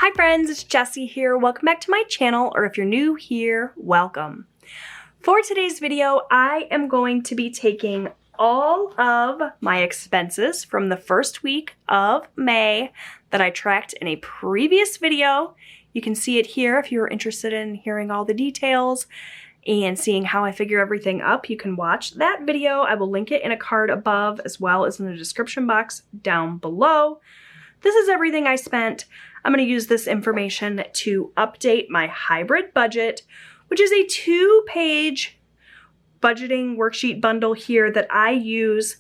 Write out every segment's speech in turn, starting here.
Hi friends, it's Jessie here. Welcome back to my channel, or if you're new here, welcome. For today's video, I am going to be taking all of my expenses from the first week of May that I tracked in a previous video. You can see it here if you're interested in hearing all the details and seeing how I figure everything up. You can watch that video. I will link it in a card above as well as in the description box down below. This is everything I spent. I'm going to use this information to update my hybrid budget, which is a 2-page budgeting worksheet bundle here that I use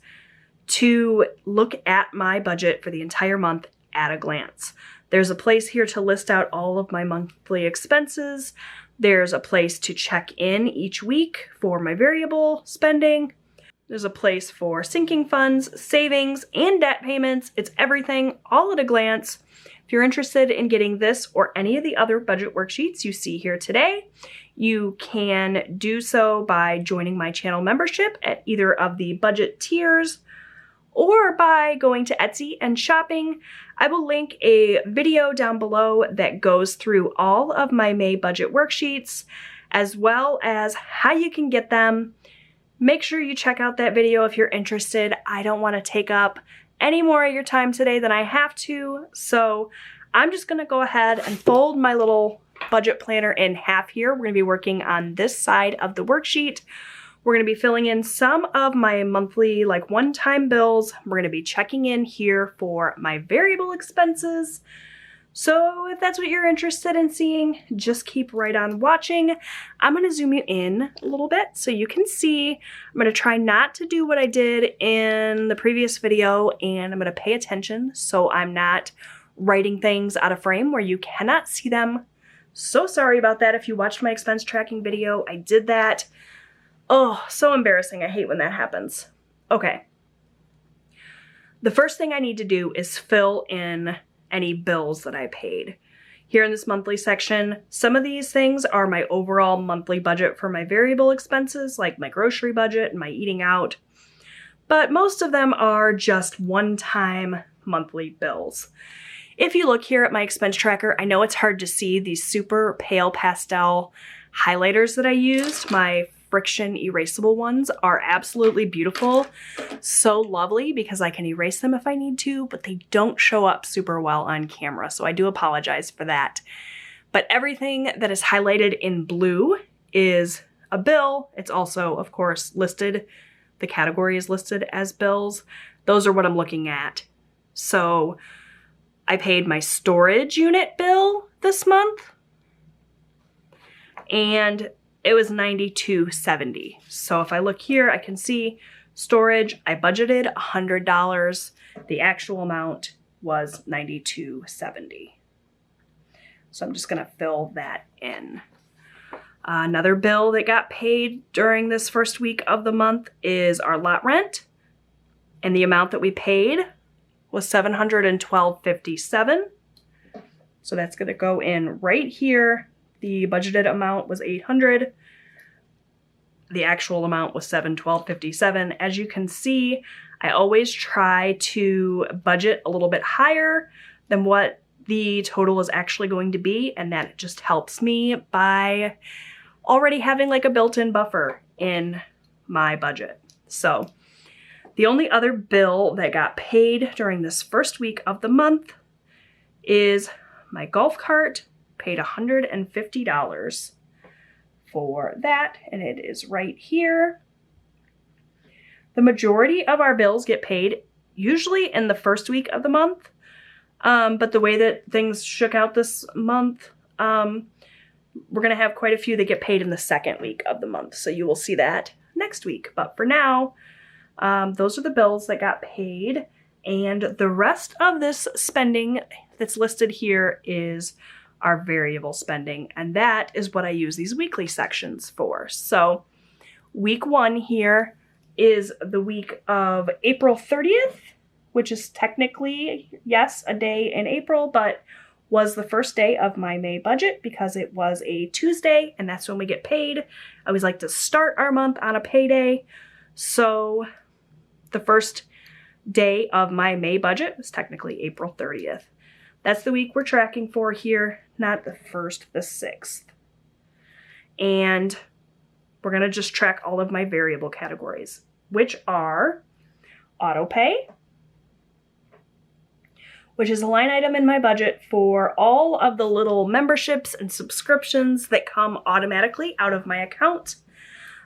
to look at my budget for the entire month at a glance. There's a place here to list out all of my monthly expenses. There's a place to check in each week for my variable spending. There's a place for sinking funds, savings, and debt payments. It's everything all at a glance. If you're interested in getting this or any of the other budget worksheets you see here today, you can do so by joining my channel membership at either of the budget tiers or by going to Etsy and shopping. I will link a video down below that goes through all of my May budget worksheets as well as how you can get them. Make sure you check out that video if you're interested. I don't want to take up any more of your time today than I have to, so I'm just going to go ahead and fold my little budget planner in half here. We're going to be working on this side of the worksheet. We're going to be filling in some of my monthly one-time bills. We're going to be checking in here for my variable expenses. So if that's what you're interested in seeing, just keep right on watching. I'm going to zoom you in a little bit so you can see. I'm going to try not to do what I did in the previous video, and I'm going to pay attention so I'm not writing things out of frame where you cannot see them. So sorry about that if you watched my expense tracking video. I did that. Oh, so embarrassing. I hate when that happens. Okay. The first thing I need to do is fill in any bills that I paid. Here in this monthly section, some of these things are my overall monthly budget for my variable expenses, like my grocery budget and my eating out. But most of them are just one-time monthly bills. If you look here at my expense tracker, I know it's hard to see these super pale pastel highlighters that I used. My friction erasable ones are absolutely beautiful. So lovely because I can erase them if I need to, but they don't show up super well on camera. So I do apologize for that. But everything that is highlighted in blue is a bill. It's also, of course, listed. The category is listed as bills. Those are what I'm looking at. So I paid my storage unit bill this month, and it was $92.70. So if I look here, I can see storage, I budgeted $100. The actual amount was $92.70. So I'm just gonna fill that in. Another bill that got paid during this first week of the month is our lot rent. And the amount that we paid was $712.57. So that's gonna go in right here. The budgeted amount was $800. The actual amount was $712.57. As you can see, I always try to budget a little bit higher than what the total is actually going to be, and that just helps me by already having a built-in buffer in my budget. So the only other bill that got paid during this first week of the month is my golf cart. Paid $150 for that, and it is right here. The majority of our bills get paid usually in the first week of the month, but the way that things shook out this month, we're going to have quite a few that get paid in the second week of the month, so you will see that next week. But for now, those are the bills that got paid, and the rest of this spending that's listed here is our variable spending, and that is what I use these weekly sections for. So week 1 here is the week of April 30th, which is technically, yes, a day in April, but was the first day of my May budget because it was a Tuesday, and that's when we get paid. I always like to start our month on a payday. So the first day of my May budget was technically April 30th. That's the week we're tracking for here, not the 1st, the 6th. And we're going to just track all of my variable categories, which are auto pay, which is a line item in my budget for all of the little memberships and subscriptions that come automatically out of my account.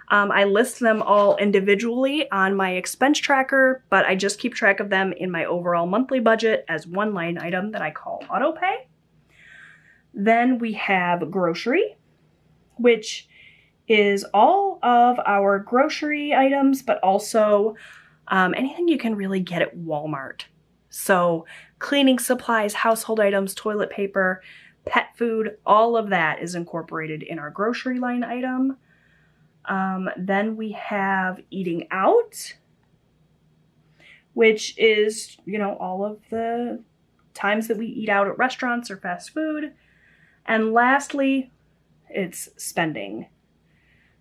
I list them all individually on my expense tracker, but I just keep track of them in my overall monthly budget as one line item that I call auto pay. Then we have grocery, which is all of our grocery items, but also anything you can really get at Walmart. So cleaning supplies, household items, toilet paper, pet food, all of that is incorporated in our grocery line item. Then we have eating out, which is, you know, all of the times that we eat out at restaurants or fast food. And lastly, it's spending.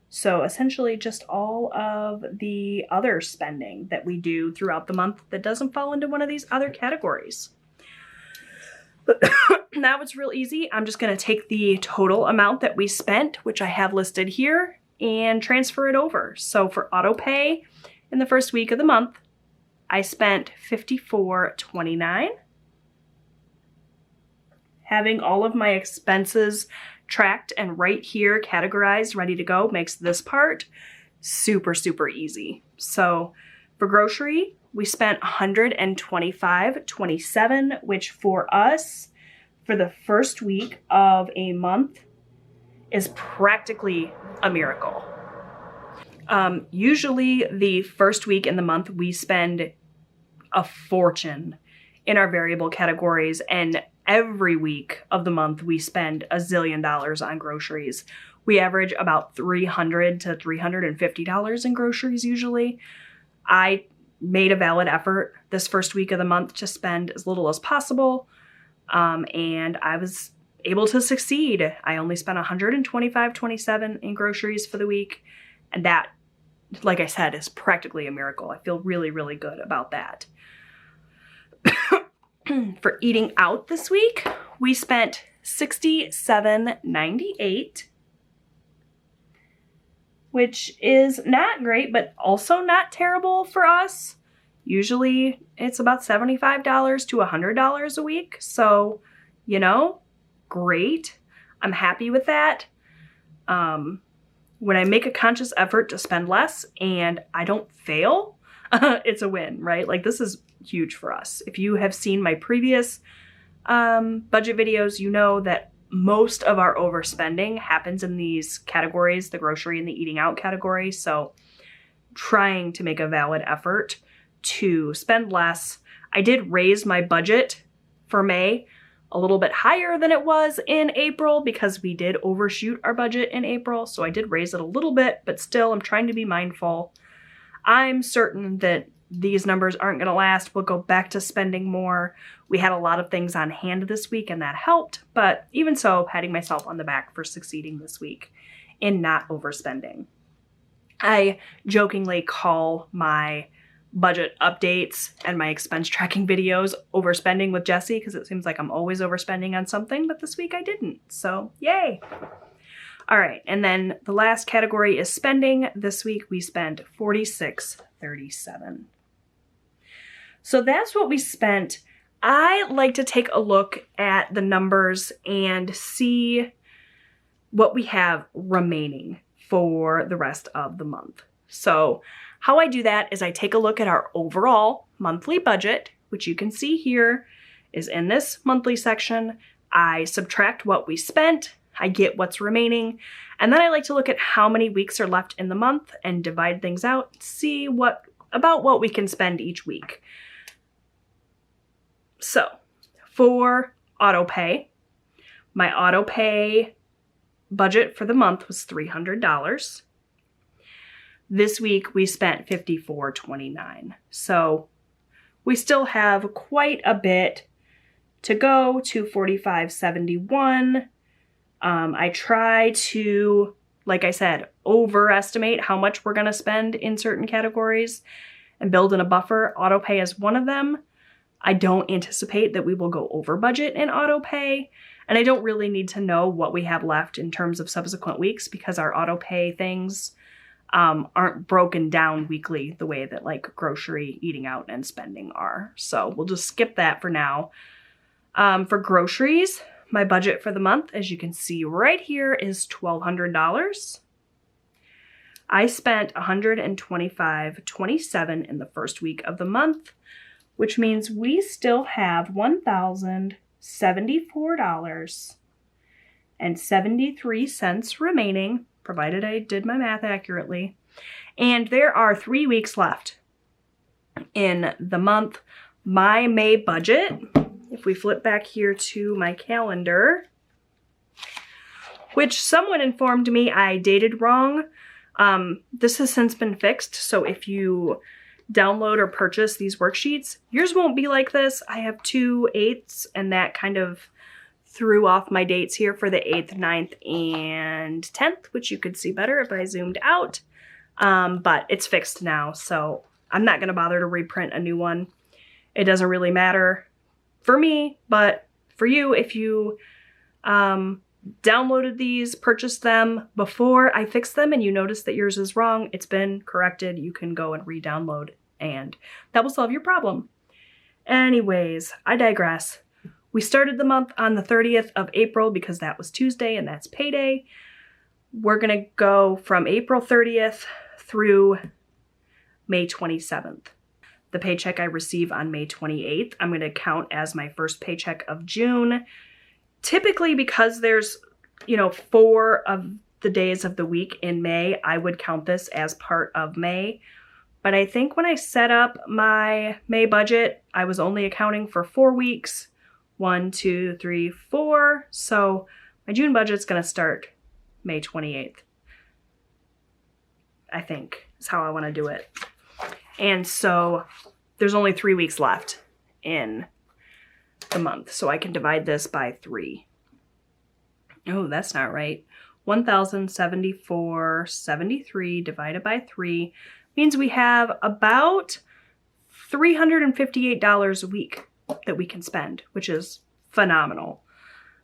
So essentially just all of the other spending that we do throughout the month that doesn't fall into one of these other categories. But now it's real easy. I'm just going to take the total amount that we spent, which I have listed here, and transfer it over. So for auto pay in the first week of the month, I spent $54.29. Having all of my expenses tracked and right here categorized, ready to go, makes this part super, super easy. So for grocery, we spent $125.27, which for us, for the first week of a month, is practically a miracle. Usually the first week in the month, we spend a fortune in our variable categories, and every week of the month, we spend $1 zillion on groceries. We average about $300 to $350 in groceries usually. I made a valid effort this first week of the month to spend as little as possible, and I was able to succeed. I only spent $125.27 in groceries for the week, and that, like I said, is practically a miracle. I feel really, really good about that. For eating out this week, we spent $67.98, which is not great, but also not terrible for us. Usually it's about $75 to $100 a week. So, you know, great. I'm happy with that. When I make a conscious effort to spend less and I don't fail, it's a win, right? Like, this is huge for us. If you have seen my previous budget videos, you know that most of our overspending happens in these categories, the grocery and the eating out category. So trying to make a valid effort to spend less. I did raise my budget for May a little bit higher than it was in April because we did overshoot our budget in April. So I did raise it a little bit, but still I'm trying to be mindful. I'm certain that these numbers aren't going to last. We'll go back to spending more. We had a lot of things on hand this week and that helped, but even so, patting myself on the back for succeeding this week in not overspending. I jokingly call my budget updates and my expense tracking videos overspending with Jessie because it seems like I'm always overspending on something, but this week I didn't, so yay. All right, and then the last category is spending. This week we spent $46.37. So that's what we spent. I like to take a look at the numbers and see what we have remaining for the rest of the month. So how I do that is I take a look at our overall monthly budget, which you can see here is in this monthly section. I subtract what we spent, I get what's remaining, and then I like to look at how many weeks are left in the month and divide things out, see about what we can spend each week. So for auto pay, my auto pay budget for the month was $300. This week we spent $54.29. So we still have quite a bit to go to $45.71. I try to, like I said, overestimate how much we're going to spend in certain categories and build in a buffer. Auto pay is one of them. I don't anticipate that we will go over budget in auto pay, and I don't really need to know what we have left in terms of subsequent weeks because our auto pay things aren't broken down weekly the way that like grocery, eating out, and spending are. So we'll just skip that for now. For groceries, my budget for the month, as you can see right here, is $1,200. I spent $125.27 in the first week of the month, which means we still have $1,074.73 remaining, provided I did my math accurately. And there are 3 weeks left in the month. My May budget, if we flip back here to my calendar, which someone informed me I dated wrong. This has since been fixed, so if you download or purchase these worksheets, yours won't be like this. I have 2 8s, and that kind of threw off my dates here for the 8th, 9th, and 10th, which you could see better if I zoomed out. But it's fixed now, so I'm not going to bother to reprint a new one. It doesn't really matter for me, but for you, if you downloaded these, purchased them before I fixed them, and you notice that yours is wrong, it's been corrected. You can go and re-download, and that will solve your problem. Anyways, I digress. We started the month on the 30th of April because that was Tuesday and that's payday. We're gonna go from April 30th through May 27th. The paycheck I receive on May 28th, I'm gonna count as my first paycheck of June. Typically, because there's, 4 of the days of the week in May, I would count this as part of May. But I think when I set up my May budget, I was only accounting for 4 weeks. 1, 2, 3, 4. So my June budget's gonna start May 28th. I think is how I want to do it. And so there's only 3 weeks left in the month, so I can divide this by 3. Oh, that's not right. 1,074.73 divided by 3 means we have about $358 a week that we can spend, which is phenomenal.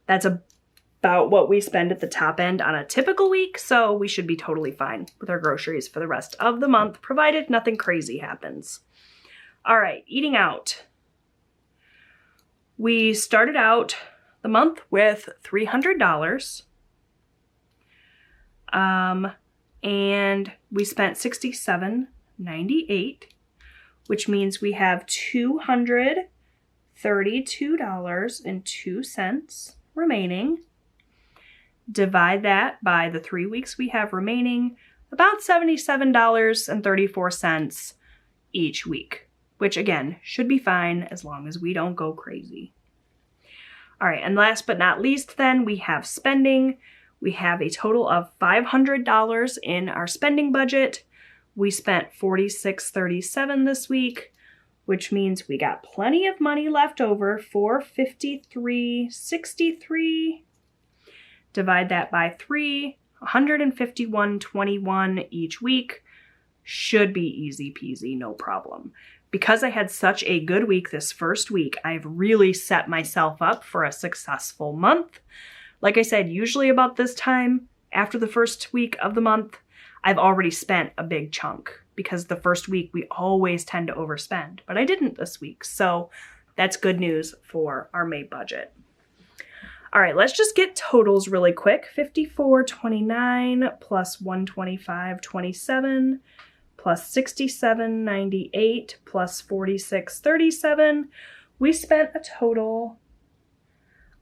That's about what we spend at the top end on a typical week, so we should be totally fine with our groceries for the rest of the month, provided nothing crazy happens. All right, eating out. We started out the month with $300, and we spent $67.98, which means we have $232.02 remaining. Divide that by the 3 weeks we have remaining, about $77.34 each week, which again, should be fine as long as we don't go crazy. All right, and last but not least then, we have spending. We have a total of $500 in our spending budget. We spent $46.37 this week, which means we got plenty of money left over, $453.63. Divide that by 3, $151.21 each week. Should be easy peasy, no problem. Because I had such a good week this first week, I've really set myself up for a successful month. Like I said, usually about this time, after the first week of the month, I've already spent a big chunk because the first week we always tend to overspend, but I didn't this week. So that's good news for our May budget. All right, let's just get totals really quick. $54.29 plus $125.27 plus $67.98 plus $46.37. We spent a total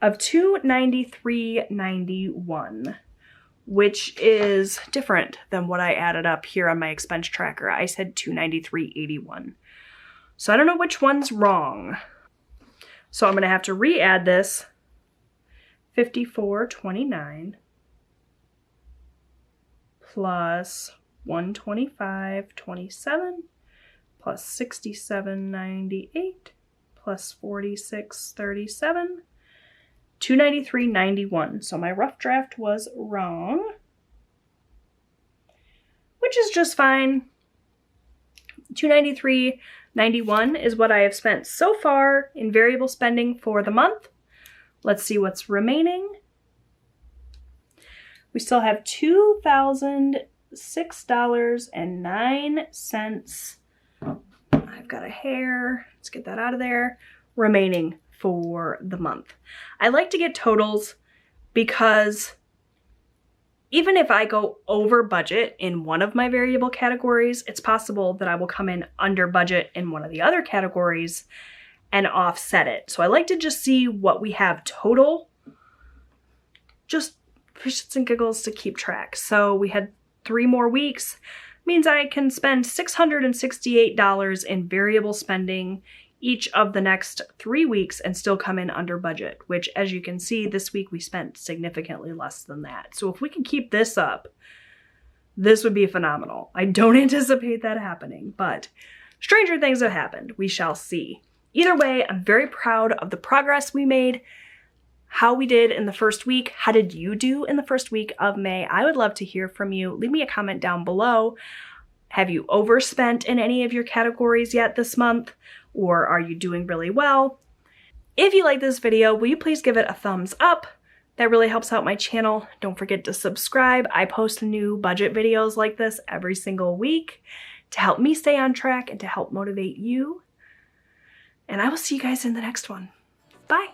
of $293.91, which is different than what I added up here on my expense tracker. I said $293.81. So I don't know which one's wrong. So I'm gonna have to re-add this. $54.29 plus $125.27 plus $67.98 plus $46.37, $293.91. So my rough draft was wrong, which is just fine. $293.91 $91 is what I have spent so far in variable spending for the month. Let's see what's remaining. We still have $2,006.09. I've got a hair, let's get that out of there, remaining for the month. I like to get totals because even if I go over budget in one of my variable categories, it's possible that I will come in under budget in one of the other categories and offset it. So I like to just see what we have total, just for shits and giggles to keep track. So we had 3 more weeks, means I can spend $668 in variable spending each of the next 3 weeks and still come in under budget, which as you can see, this week we spent significantly less than that. So if we can keep this up, this would be phenomenal. I don't anticipate that happening, but stranger things have happened. We shall see. Either way, I'm very proud of the progress we made, how we did in the first week. How did you do in the first week of May? I would love to hear from you. Leave me a comment down below. Have you overspent in any of your categories yet this month? Or are you doing really well? If you like this video, will you please give it a thumbs up? That really helps out my channel. Don't forget to subscribe. I post new budget videos like this every single week to help me stay on track and to help motivate you. And I will see you guys in the next one. Bye.